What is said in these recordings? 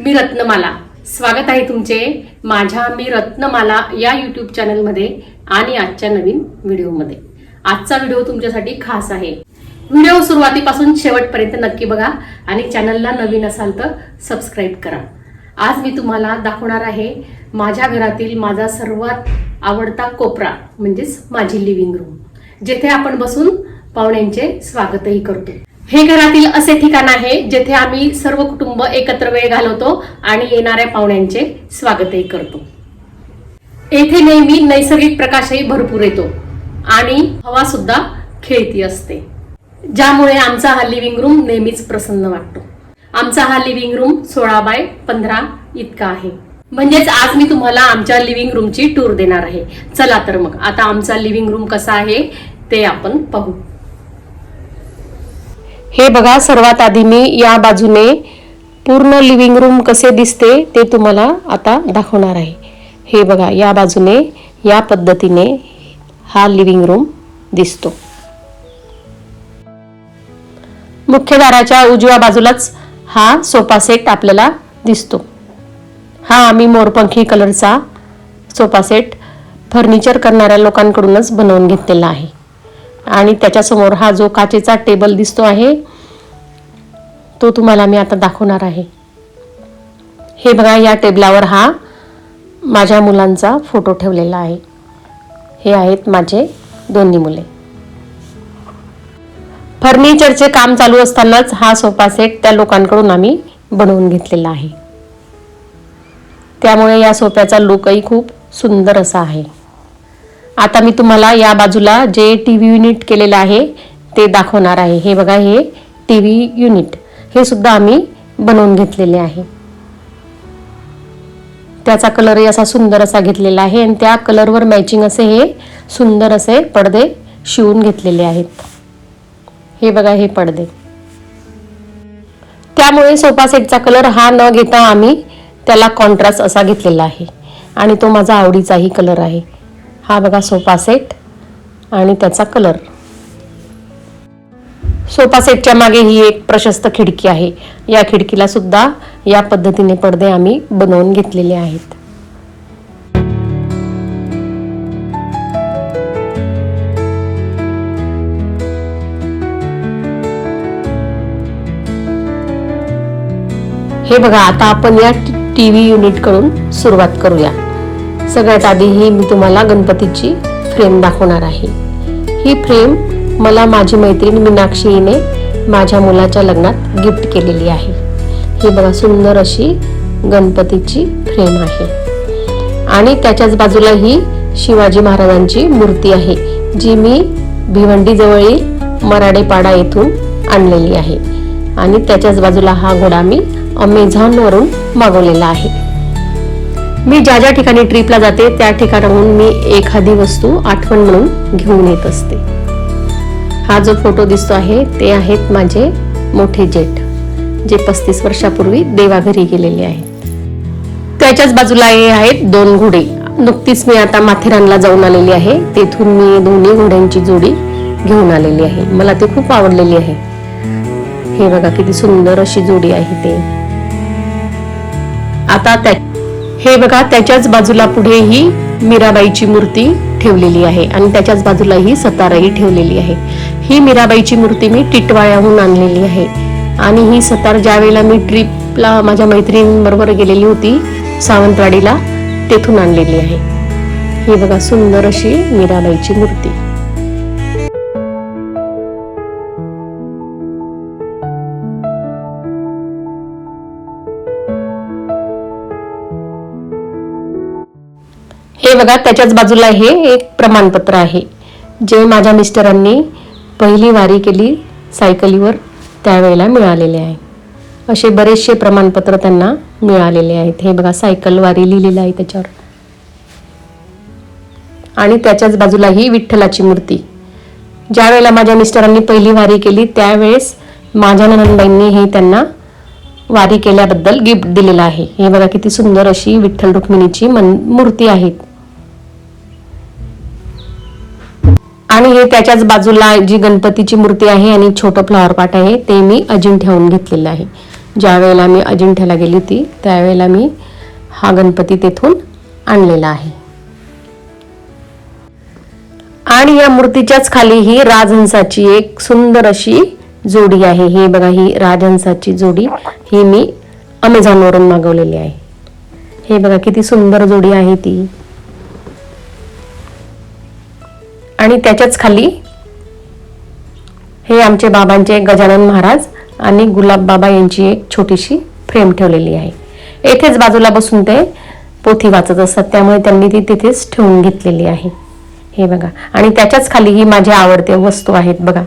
मी रत्नमाला, स्वागत आहे तुमचे माझ्या मी रत्नमाला या यूट्यूब चॅनलमध्ये आणि आजच्या नवीन व्हिडिओमध्ये। आजचा व्हिडिओ तुमच्यासाठी खास आहे। व्हिडिओ सुरुवातीपासून शेवटपर्यंत नक्की बघा आणि चॅनलला नवीन असाल तर सबस्क्राइब करा। आज मी तुम्हाला दाखवणार आहे माझ्या घरातील माझा सर्वात आवडता कोपरा म्हणजेच माझी लिव्हिंग रूम, जिथे आपण बसून पाहुण्यांचे स्वागतही करतो। हे घरातील असे ठिकाण आहे जिथे आम्ही सर्व कुटुंब एकत्र वेळ घालवतो आणि येणाऱ्या पाहुण्यांचे स्वागतही करतो। येथे नेहमी नैसर्गिक प्रकाशही भरपूर येतो आणि हवा सुद्धा खेळती असते, ज्यामुळे आमचा हा लिव्हिंग रूम नेहमीच प्रसन्न वाटतो। आमचा हा लिव्हिंग रूम 16x15 इतका आहे। म्हणजेच आज मी तुम्हाला आमच्या लिव्हिंग रूमची टूर देणार आहे। चला तर मग आता आमचा लिव्हिंग रूम कसा आहे ते आपण पाहू। हे बघा, सर्वात आधी मी या बाजूने पूर्ण लिव्हिंग रूम कसे दिसते ते तुम्हाला आता दाखवणार आहे। हे बघा, या बाजूने या पद्धतीने हा लिव्हिंग रूम दिसतो। मुख्य दाराच्या उजव्या बाजूलाच हा सोफा सेट आपल्याला दिसतो। हा आम्ही मोरपंखी कलरचा सोफा सेट फर्निचर करणाऱ्या लोकांकडूनच बनवून घेतलेला आहे। आणि त्याच्या समोर हा जो काचेचा टेबल दिसतो आहे तो तुम्हाला मी आता दाखवणार आहे। हे बघा, या टेबलावर हा माझ्या मुलांचा फोटो ठेवलेला आहे। हे आहेत माझे दोन्ही मुले। फर्निचरचे काम चालू असतानाच हा सोफा सेट त्या लोकांकडून आम्ही बनवून घेतलेला आहे, त्यामुळे या सोफ्याचा लुकही खूप सुंदर असा आहे। आता मी तुम्हाला या बाजूला जे टीव्ही युनिट केलेलं आहे ते दाखवणार आहे। हे बघा, हे टीव्ही युनिट हे सुद्धा आम्ही बनवून घेतलेले आहे। त्याचा कलरही असा सुंदर असा घेतलेला आहे आणि त्या कलरवर मॅचिंग असे हे सुंदर असे पडदे शिवून घेतलेले आहेत। हे बघा, हे पडदे, त्यामुळे सोफा सेटचा कलर हा न घेता आम्ही त्याला कॉन्ट्रास्ट असा घेतलेला आहे आणि तो माझा आवडीचाही कलर आहे। हा बघा सोफा सेट आणि त्याचा कलर। सोफा सेटच्या मागे ही एक प्रशस्त खिडकी आहे। या खिडकीला सुद्धा या पद्धतीने पडदे आम्ही बनवून घेतलेले आहेत। हे बघा, आता आपण या टीव्ही युनिट कडून सुरुवात करूया। सगळ्यात आधी ही मी तुम्हाला गणपतीची फ्रेम दाखवणार आहे। ही फ्रेम मला माझी मैत्रीण मीनाक्षी हिने माझ्या मुलाच्या लग्नात गिफ्ट केलेली आहे। ही बघा, सुंदर अशी गणपतीची फ्रेम आहे आणि त्याच्याच बाजूला ही शिवाजी महाराजांची मूर्ती आहे, जी मी भिवंडी जवळील मराडेपाडा येथून आणलेली आहे। आणि त्याच्याच बाजूला हा घोडा मी अमेझॉन वरून मागवलेला आहे। मी ज्या ज्या ठिकाणी ट्रिपला जाते त्या ठिकाणाहून मी एखादी वस्तू आठवण म्हणून घेऊन येत असते। हा जो फोटो दिसतो आहे ते आहेत माझे मोठे जेठ, जे 35 वर्षापूर्वी देवाघरी गेलेले आहेत। त्याच्याच बाजूला हे आहेत 2 घोडे। नुकतीच मी आता माथेरानला जाऊन आलेली आहे, तेथून मी दोन्ही घोड्यांची जोडी घेऊन आलेली आहे। मला ते खूप आवडलेली आहे। हे बघा, किती सुंदर अशी जोडी आहे ते। आता हे बघा, त्याच्याच बाजूला पुढे ही मीराबाईची मूर्ती ठेवलेली आहे आणि त्याच्याच बाजूला ही सतारही ठेवलेली आहे। ही मीराबाईची मूर्ती मी टिटवाळ्याहून आणलेली आहे आणि ही सतार ज्या वेळेला मी ट्रिपला माझ्या मैत्रिणींबरोबर गेलेली होती सावंतवाडीला, तेथून आणलेली आहे। ही बघा, सुंदर अशी मीराबाईची मूर्ती। हे बघा, त्याच्याच बाजूला हे एक प्रमाणपत्र आहे, जे माझ्या मिस्टरांनी पहिली वारी केली सायकलीवर त्यावेळेला मिळालेले आहे। असे बरेचसे प्रमाणपत्र त्यांना मिळालेले आहेत। हे बघा, सायकल वारी लिहिलेलं आहे त्याच्यावर। आणि त्याच्याच बाजूला ही विठ्ठलाची मूर्ती। ज्या वेळेला माझ्या मिस्टरांनी पहिली वारी केली त्यावेळेस माझ्या नणंदबाईंनी हे त्यांना वारी केल्याबद्दल गिफ्ट दिलेलं आहे। हे बघा, किती सुंदर अशी विठ्ठल रुक्मिणीची मूर्ती आहे। आणि हे त्याच्याच बाजूला जी गणपतीची मूर्ती आहे आणि छोटं फ्लॉवर पॉट आहे ते मी अजून ठेवून घेतलेलं आहे, ज्या वेळेला मी अजिंठ्याला गेली होती त्यावेळेला मी हा गणपती तेथून आणलेला आहे. आणि या मूर्तीच्याच खाली ही राजहंसाची एक सुंदर अशी जोडी आहे. हे बघा, ही राजहंसाची जोडी ही मी अमेझॉनवरून मागवलेली आहे. हे बघा किती सुंदर जोडी आहे ती. आणि त्याच्याच खाली हे आमचे बाबांचे गजानन महाराज आणि गुलाब बाबा यांची एक छोटीशी फ्रेम ठेवलेली आहे. येथेच बाजूला बसून ते पोथी वाचत असतात, त्यामुळे त्यांनी ती तिथेच ठेवून घेतलेली आहे. हे बघा, आणि त्याच्याच खाली ही माझे आवडते वस्तू आहेत. बघा,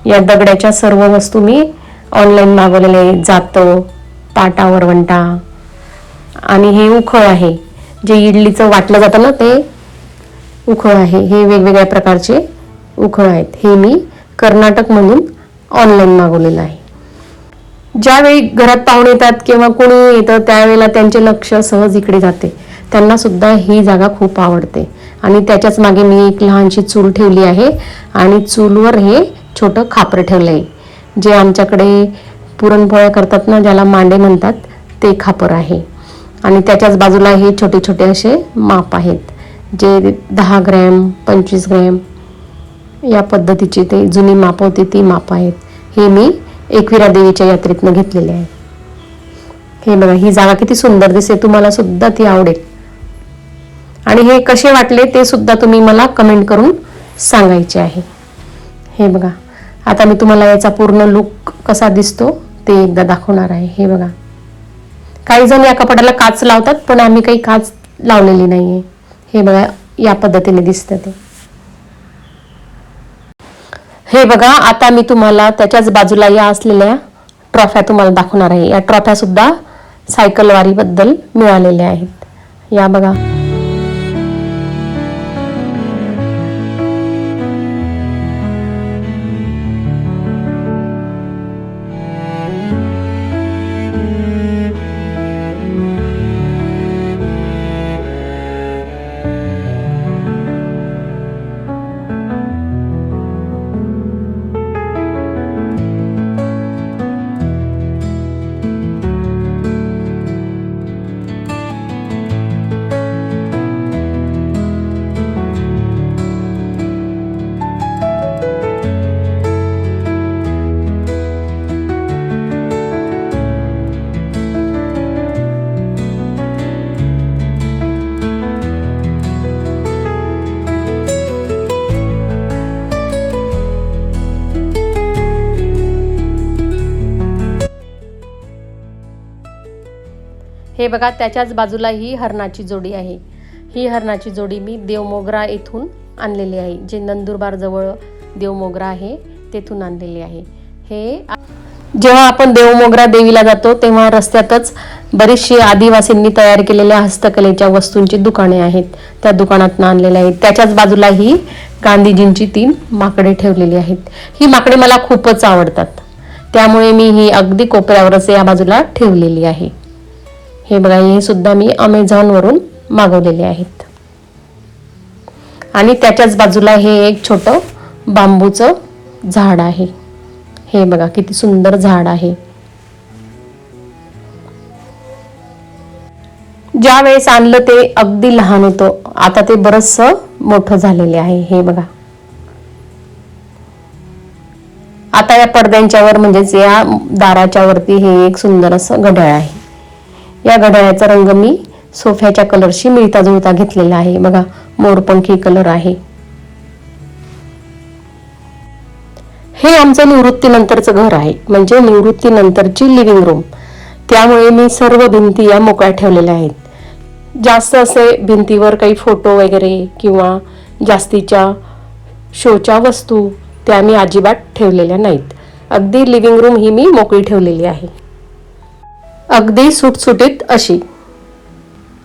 या दगडाच्या सर्व वस्तू मी ऑनलाईन मागवलेले आहेत. जातं, पाटा वरवंटा आणि हे उखळ आहे, जे इडलीचं वाटलं जातं ना ते उखळ आहे. हे वेगवेगळ्या प्रकारचे उखळ आहेत. हे मी कर्नाटकमधून ऑनलाईन मागवलेलं आहे. ज्यावेळी घरात पाहुणे येतात किंवा कोणी येतं त्यावेळेला त्यांचे लक्ष सहज इकडे जाते. त्यांना सुद्धा ही जागा खूप आवडते. आणि त्याच्याच मागे मी एक लहानशी चूल ठेवली आहे आणि चूलवर हे छोटं खापर ठेवलं आहे, जे आमच्याकडे पुरणपोळ्या करतात ना, ज्याला मांडे म्हणतात, ते खापर आहे. आणि त्याच्याच बाजूला हे छोटे छोटे असे माप आहेत, जे 10 ग्रॅम 25 ग्रॅम या पद्धतीची ते जुनी माप होती ती माप आहेत. हे मी एकविरा देवीच्या यात्रेतनं घेतलेले आहे. हे बघा, ही जागा किती सुंदर दिसते. तुम्हाला सुद्धा ती आवडेल. आणि हे कसे वाटले ते सुद्धा तुम्ही मला कमेंट करून सांगायचे आहे. हे बघा, आता मी तुम्हाला याचा पूर्ण लुक कसा दिसतो ते एकदा दाखवणार आहे. हे बघा, काही जण या कपाटाला काच लावतात, पण आम्ही काही काच लावलेली नाहीये. हे बघा, या पद्धतीने दिसतं ते. हे बघा, आता मी तुम्हाला त्याच्याच बाजूला या असलेल्या ट्रॉफ्या तुम्हाला दाखवणार आहे. या ट्रॉफ्या सुद्धा सायकल वारीबद्दल मिळालेल्या आहेत. या बघा, हे बघा, त्याच्याच बाजूला ही हरणाची जोडी आहे. ही हरणाची जोडी मी देवमोगरा येथून आणलेली आहे, जे नंदुरबार जवळ देवमोगरा आहे तेथून आणलेली आहे. हे जेव्हा आपण देवमोगरा देवीला जातो तेव्हा रस्त्यातच बरीचशी आदिवासींनी तयार केलेल्या हस्तकलेच्या वस्तूंची दुकाने आहेत, त्या दुकानातून आणलेल्या आहेत. त्याच्याच बाजूला ही गांधीजींची 3 माकडे ठेवलेली आहेत. ही माकडे मला खूपच आवडतात, त्यामुळे मी ही अगदी कोपऱ्यावरच या बाजूला ठेवलेली आहे. हे बघा, हे सुद्धा मी अमेझॉनवरून मागवलेले आहेत. आणि त्याच्याच बाजूला हे एक छोटं बांबूचं झाड आहे. हे बघा, किती सुंदर झाड आहे. ज्या वेळेस आणलं ते अगदी लहान होतं, आता ते बरचसं मोठं झालेले आहे. हे बघा, आता या पडद्यांच्यावर म्हणजेच या दाराच्या वरती हे एक सुंदर असं घड्याळ आहे. या घड्याळाचा रंग मी सोफ्याच्या कलरशी मिळता जुळता घेतलेला आहे. बघा, मोरपंखी कलर आहे. हे आमचं निवृत्तीनंतरचं घर आहे, म्हणजे निवृत्तीनंतरची लिव्हिंग रूम. त्यामुळे मी सर्व भिंती या मोकळ्या ठेवलेल्या आहेत. जास्त असे भिंतीवर काही फोटो वगैरे किंवा जास्तीच्या शोच्या वस्तू त्या मी अजिबात ठेवलेल्या नाहीत. अगदी लिव्हिंग रूम ही मी मोकळी ठेवलेली आहे, अगदी सुटसुटीत अशी.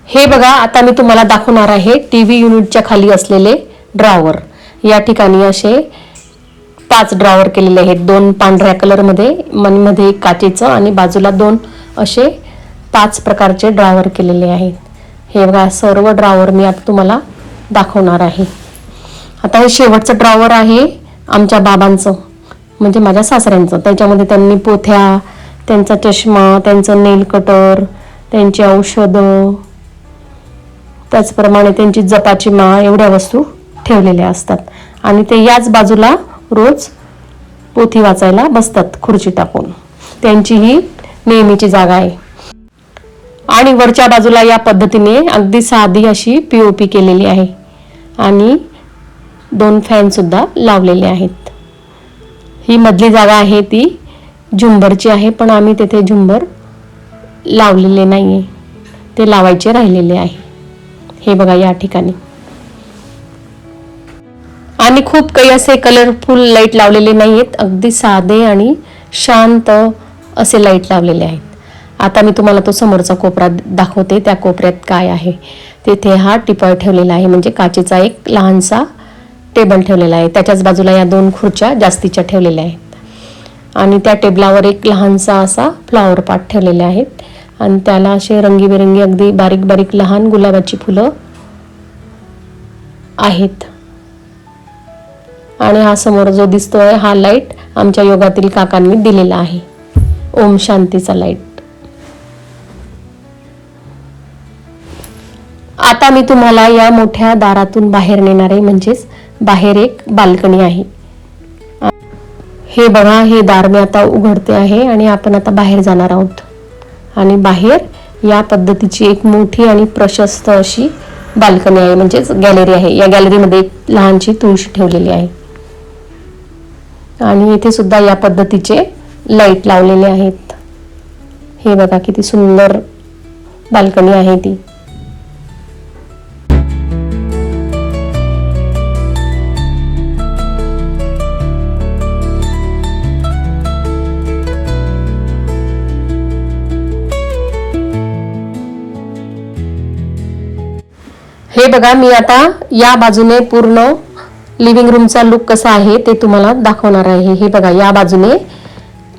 हे बघा, आता मी तुम्हाला दाखवणार आहे टीव्ही युनिटच्या खाली असलेले ड्रॉवर. या ठिकाणी असे 5 ड्रॉवर केलेले आहेत, 2 पांढऱ्या कलरमध्ये, मध्ये एक काचेचं आणि बाजूला 2 असे 5 प्रकारचे ड्रॉवर केलेले आहेत. हे बघा, सर्व ड्रॉवर मी आता तुम्हाला दाखवणार आहे. आता हे शेवटचं ड्रॉवर आहे आमच्या बाबांचं, म्हणजे माझ्या सासऱ्यांचं. त्याच्यामध्ये त्यांनी पोथ्या त्यांचा चष्मा, त्यांचं नेल कटर, त्यांची औषधं, त्याचप्रमाणे त्यांची जपाची माळ एवढ्या वस्तू ठेवलेल्या असतात. आणि ते याच बाजूला रोज पोथी वाचायला बसतात खुर्ची टाकून. त्यांची ही नेहमीची जागा आहे. आणि वरच्या बाजूला या पद्धतीने अगदी साधी अशी POP केलेली आहे आणि 2 फॅन सुद्धा लावलेले आहेत. ही मधली जागा आहे ती झुंबरची आहे, पण आम्ही तेथे झुंबर लावलेले नाहीये, ते लावायचे राहिलेले आहे. हे बघा या ठिकाणी. आणि खूप काही असे कलरफुल लाईट लावलेले नाहीयेत, अगदी साधे आणि शांत असे लाईट लावलेले आहेत. आता मी तुम्हाला तो समोरचा कोपरा दाखवते. त्या कोपऱ्यात काय आहे. तेथे हा टिपॉय ठेवलेला आहे, म्हणजे काचेचा एक लहानसा टेबल ठेवलेला आहे. त्याच्याच बाजूला या 2 खुर्च्या जास्तीच्या ठेवलेल्या आहेत. आणि त्या टेबलावर एक लहानसा असा फ्लॉवर पॉट ठेवलेले आहेत आणि त्याला असे रंगीबेरंगी अगदी बारीक बारीक लहान गुलाबाची फुलं आहेत. आणि हा समोर जो दिसतोय हा लाईट आमच्या योगातील काकांनी दिलेला आहे, ओम शांतीचा लाईट. आता मी तुम्हाला या मोठ्या दारातून बाहेर नेणार आहे, म्हणजेच बाहेर एक बाल्कनी आहे. हे बघा, हे दार मी आता उघडते आहे आणि आपण आता बाहेर जाणार आहोत. आणि बाहेर या पद्धतीची एक मोठी आणि प्रशस्त अशी बाल्कनी आहे, म्हणजेच गॅलरी आहे. या गॅलरीमध्ये एक लहानशी तुळशी ठेवलेली आहे आणि इथे सुद्धा या पद्धतीचे लाईट लावलेले आहेत. हे बघा किती सुंदर बाल्कनी आहे ती. हे बघा, मी आता या बाजूने पूर्ण लिव्हिंग रूमचा लुक कसा आहे ते तुम्हाला दाखवणार आहे. हे बघा, या बाजूने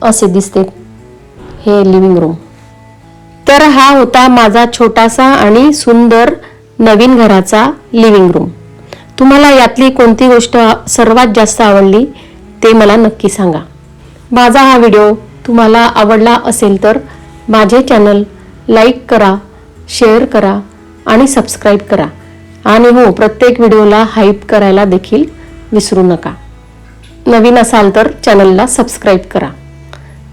असे दिसते हे लिव्हिंग रूम. तर हा होता माझा छोटासा आणि सुंदर नवीन घराचा लिव्हिंग रूम. तुम्हाला यातली कोणती गोष्ट सर्वात जास्त आवडली ते मला नक्की सांगा. माझा हा व्हिडिओ तुम्हाला आवडला असेल तर माझे चॅनल लाईक करा, शेअर करा आणि सबस्क्राईब करा. आणि हो, प्रत्येक व्हिडिओला हाईप करायला देखील विसरू नका. नवीन असाल तर चॅनलला सबस्क्राईब करा.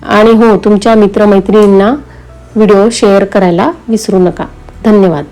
आणि हो, तुमच्या मित्रमैत्रिणींना व्हिडिओ शेअर करायला विसरू नका. धन्यवाद.